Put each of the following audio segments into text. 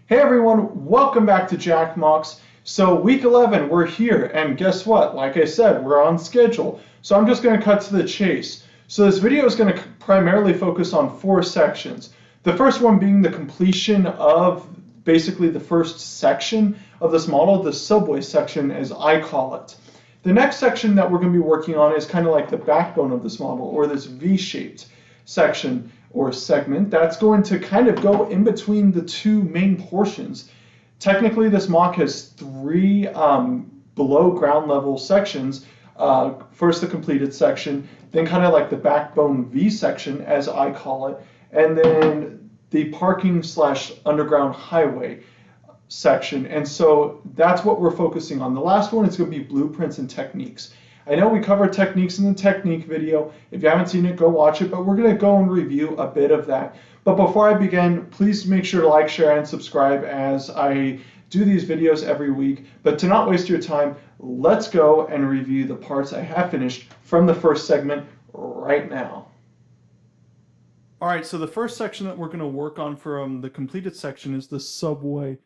Hey everyone, welcome back to Jack Mocks. So week 11, we're here, and guess what? Like I said, we're on schedule. So I'm just going to cut to the chase. So this video is going to primarily focus on 4 sections. The first one being the completion of basically the first section of this model, the subway section as I call it. The next section that we're going to be working on is kind of like the backbone of this model, or this V-shaped section or segment that's going to kind of go in between the two main portions. Technically, this mock has 3 below ground level sections. First, the completed section, then kind of like the backbone V section, as I call it, and then the parking / underground highway section. And so that's what we're focusing on. The last one is going to be blueprints and techniques. I know we covered techniques in the technique video. If you haven't seen it, go watch it, but we're going to go and review a bit of that. But before I begin, please make sure to like, share, and subscribe as I do these videos every week. But to not waste your time, let's go and review the parts I have finished from the first segment right now. All right, so the first section that we're going to work on from the completed section is the subway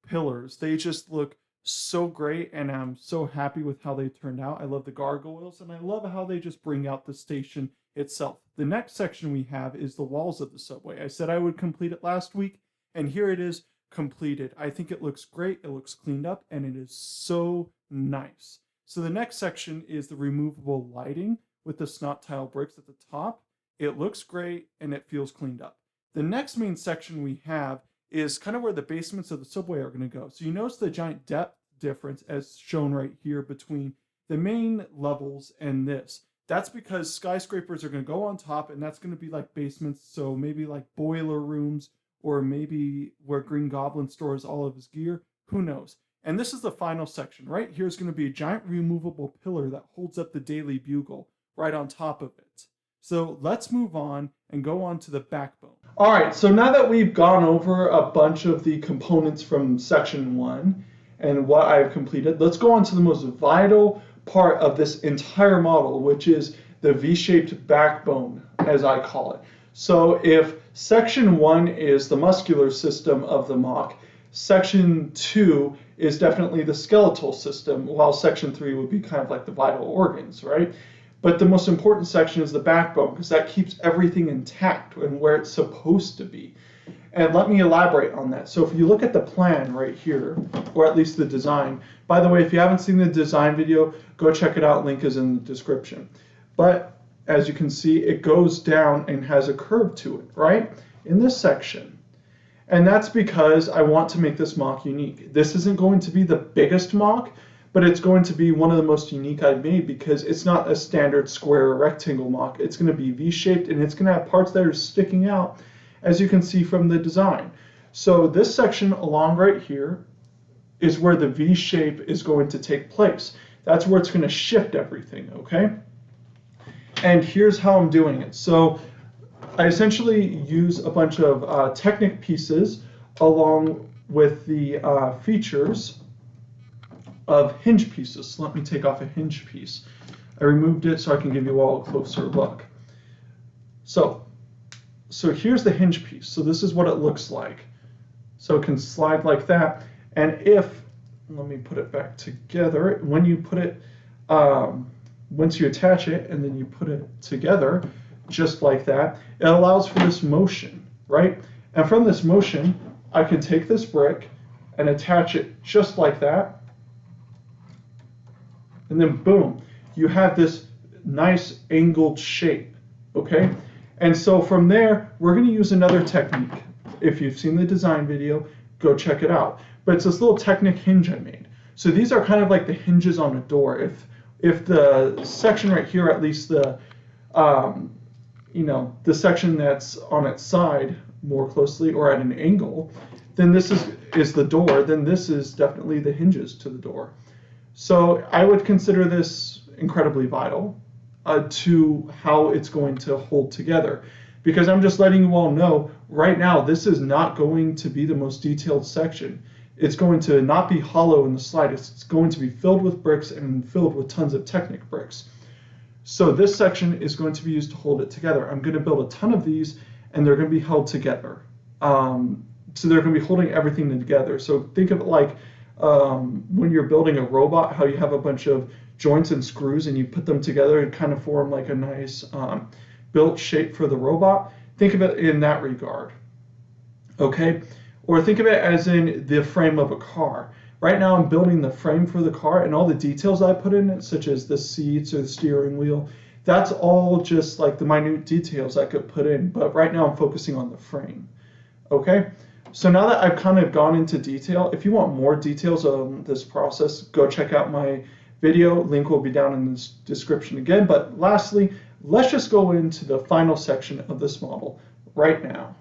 pillars. They just look so great, and I'm so happy with how they turned out. I love the gargoyles, and I love how they just bring out the station itself. The next section we have is the walls of the subway. I said I would complete it last week, and here it is completed. I think it looks great, it looks cleaned up, and it is so nice. So the next section is the removable lighting with the snot tile bricks at the top. It looks great, and it feels cleaned up. The next main section we have is kind of where the basements of the subway are going to go. So you notice the giant depth difference as shown right here between the main levels and this. That's because skyscrapers are going to go on top, and that's going to be like basements, so maybe like boiler rooms, or maybe where Green Goblin stores all of his gear. Who knows? And this is the final section. Right here is going to be a giant removable pillar that holds up the Daily Bugle right on top of it. So let's move on and go on to the backbone. All right, so now that we've gone over a bunch of the components from section 1 and what I've completed, let's go on to the most vital part of this entire model, which is the V-shaped backbone, as I call it. So if section 1 is the muscular system of the mock, section 2 is definitely the skeletal system, while section 3 would be kind of like the vital organs, right? But the most important section is the backbone, because that keeps everything intact and where it's supposed to be. And let me elaborate on that. So if you look at the plan right here, or at least the design, by the way, if you haven't seen the design video, go check it out. Link is in the description. But as you can see, it goes down and has a curve to it, right? In this section. And that's because I want to make this mock unique. This isn't going to be the biggest mock, but it's going to be one of the most unique I've made, because it's not a standard square or rectangle mock. It's going to be V-shaped, and it's going to have parts that are sticking out, as you can see from the design. So this section along right here is where the V shape is going to take place. That's where it's going to shift everything, okay? And here's how I'm doing it. So I essentially use a bunch of Technic pieces along with the features of hinge pieces. So let me take off a hinge piece. I removed it so I can give you all a closer look. So here's the hinge piece. So this is what it looks like. So it can slide like that. And let me put it back together. When you put it, once you attach it and then you put it together, just like that, it allows for this motion, right? And from this motion, I can take this brick and attach it just like that. And then boom, you have this nice angled shape, okay? And so from there, we're going to use another technique. If you've seen the design video, go check it out. But it's this little Technic hinge I made. So these are kind of like the hinges on a door. If the section right here, at least the the section that's on its side more closely or at an angle, then this is the door. Then this is definitely the hinges to the door. So I would consider this incredibly vital to how it's going to hold together, because I'm just letting you all know right now, this is not going to be the most detailed section. It's going to not be hollow in the slightest. It's going to be filled with bricks and filled with tons of Technic bricks. So this section is going to be used to hold it together. I'm going to build a ton of these, and they're going to be held together. So they're going to be holding everything together. So think of it like when you're building a robot, how you have a bunch of joints and screws and you put them together and kind of form like a nice built shape for the robot. Think of it in that regard. Okay? Or think of it as in the frame of a car. Right now I'm building the frame for the car, and all the details I put in it, such as the seats or the steering wheel, that's all just like the minute details I could put in. But right now I'm focusing on the frame. Okay? So now that I've kind of gone into detail, if you want more details on this process, go check out my video. Link will be down in the description again. But lastly, let's just go into the final section of this model right now.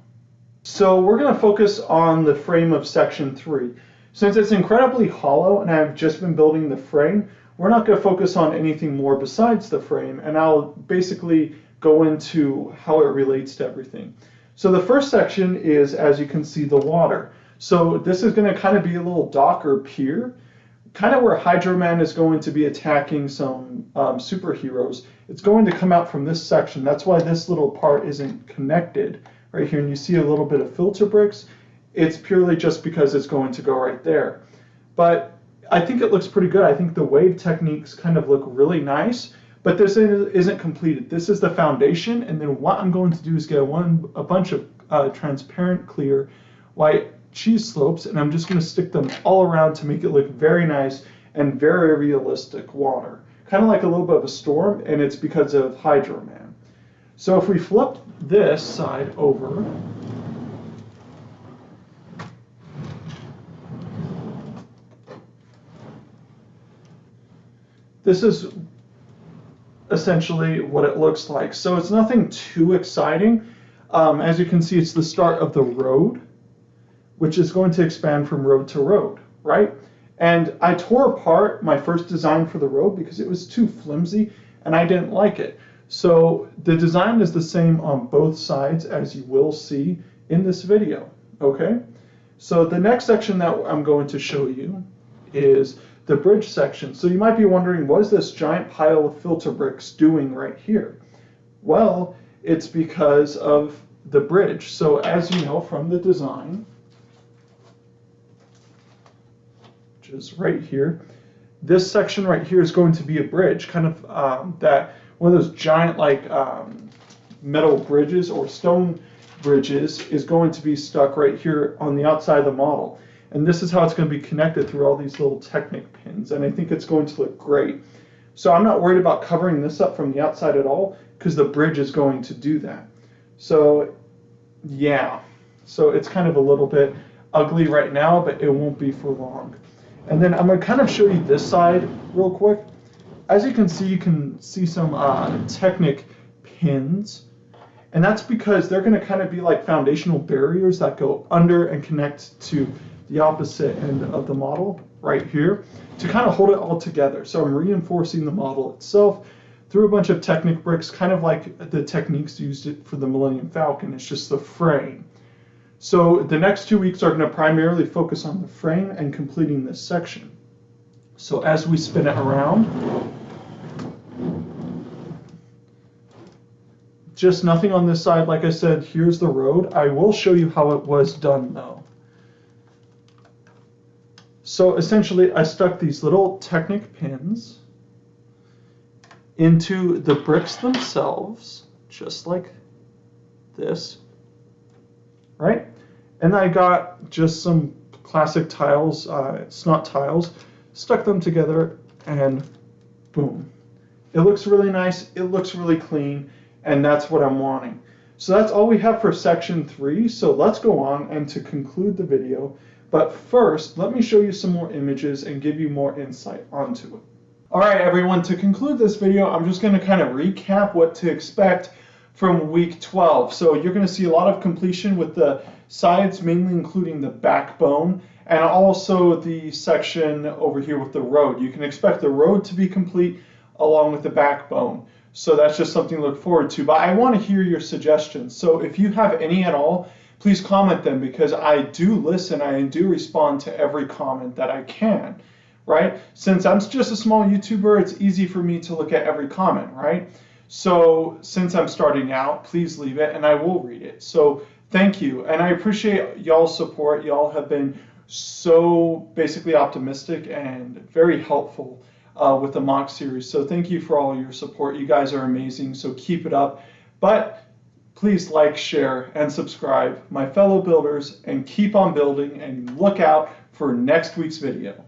So we're going to focus on the frame of section 3. Since it's incredibly hollow and I've just been building the frame, we're not going to focus on anything more besides the frame, and I'll basically go into how it relates to everything. So the first section is, as you can see, the water. So this is going to kind of be a little dock or pier, kind of where Hydro Man is going to be attacking some superheroes. It's going to come out from this section. That's why this little part isn't connected right here. And you see a little bit of filter bricks. It's purely just because it's going to go right there. But I think it looks pretty good. I think the wave techniques kind of look really nice, but this isn't completed. This is the foundation, and then what I'm going to do is get a bunch of transparent clear white cheese slopes, and I'm just going to stick them all around to make it look very nice and very realistic water. Kind of like a little bit of a storm, and it's because of Hydro Man. So if we flip this side over, this is essentially what it looks like. So it's nothing too exciting. As you can see, it's the start of the road, which is going to expand from road to road, right? And I tore apart my first design for the road because it was too flimsy and I didn't like it. So the design is the same on both sides, as you will see in this video, okay? So the next section that I'm going to show you is the bridge section. So you might be wondering, what is this giant pile of filter bricks doing right here? Well, it's because of the bridge. So as you know from the design, which is right here, this section right here is going to be a bridge, kind of that one of those giant like metal bridges or stone bridges is going to be stuck right here on the outside of the model. And this is how it's going to be connected through all these little Technic pins. And I think it's going to look great. So I'm not worried about covering this up from the outside at all because the bridge is going to do that. So yeah, so it's kind of a little bit ugly right now, but it won't be for long. And then I'm going to kind of show you this side real quick. As you can see some Technic pins. And that's because they're going to kind of be like foundational barriers that go under and connect to the opposite end of the model right here to kind of hold it all together. So I'm reinforcing the model itself through a bunch of Technic bricks, kind of like the techniques used for the Millennium Falcon. It's just the frame. So the next 2 weeks are going to primarily focus on the frame and completing this section. So as we spin it around, just nothing on this side. Like I said, here's the road. I will show you how it was done though. So essentially I stuck these little Technic pins into the bricks themselves, just like this, right? And I got just some classic tiles, snot tiles, stuck them together, and boom. It looks really nice, it looks really clean, and that's what I'm wanting. So that's all we have for section 3, so let's go on and to conclude the video. But first, let me show you some more images and give you more insight onto it. All right, everyone, to conclude this video, I'm just going to kind of recap what to expect from week 12. So you're going to see a lot of completion with the sides, mainly including the backbone, and also the section over here with the road. You can expect the road to be complete along with the backbone. So that's just something to look forward to. But I want to hear your suggestions. So if you have any at all, please comment them, because I do listen, I do respond to every comment that I can, right? Since I'm just a small YouTuber, it's easy for me to look at every comment, right? So since I'm starting out, please leave it and I will read it. So Thank you, and I appreciate y'all's support. Y'all have been so basically optimistic and very helpful with the mock series. So thank you for all your support. You guys are amazing, so keep it up. But please like, share, and subscribe, my fellow builders, and keep on building, and look out for next week's video.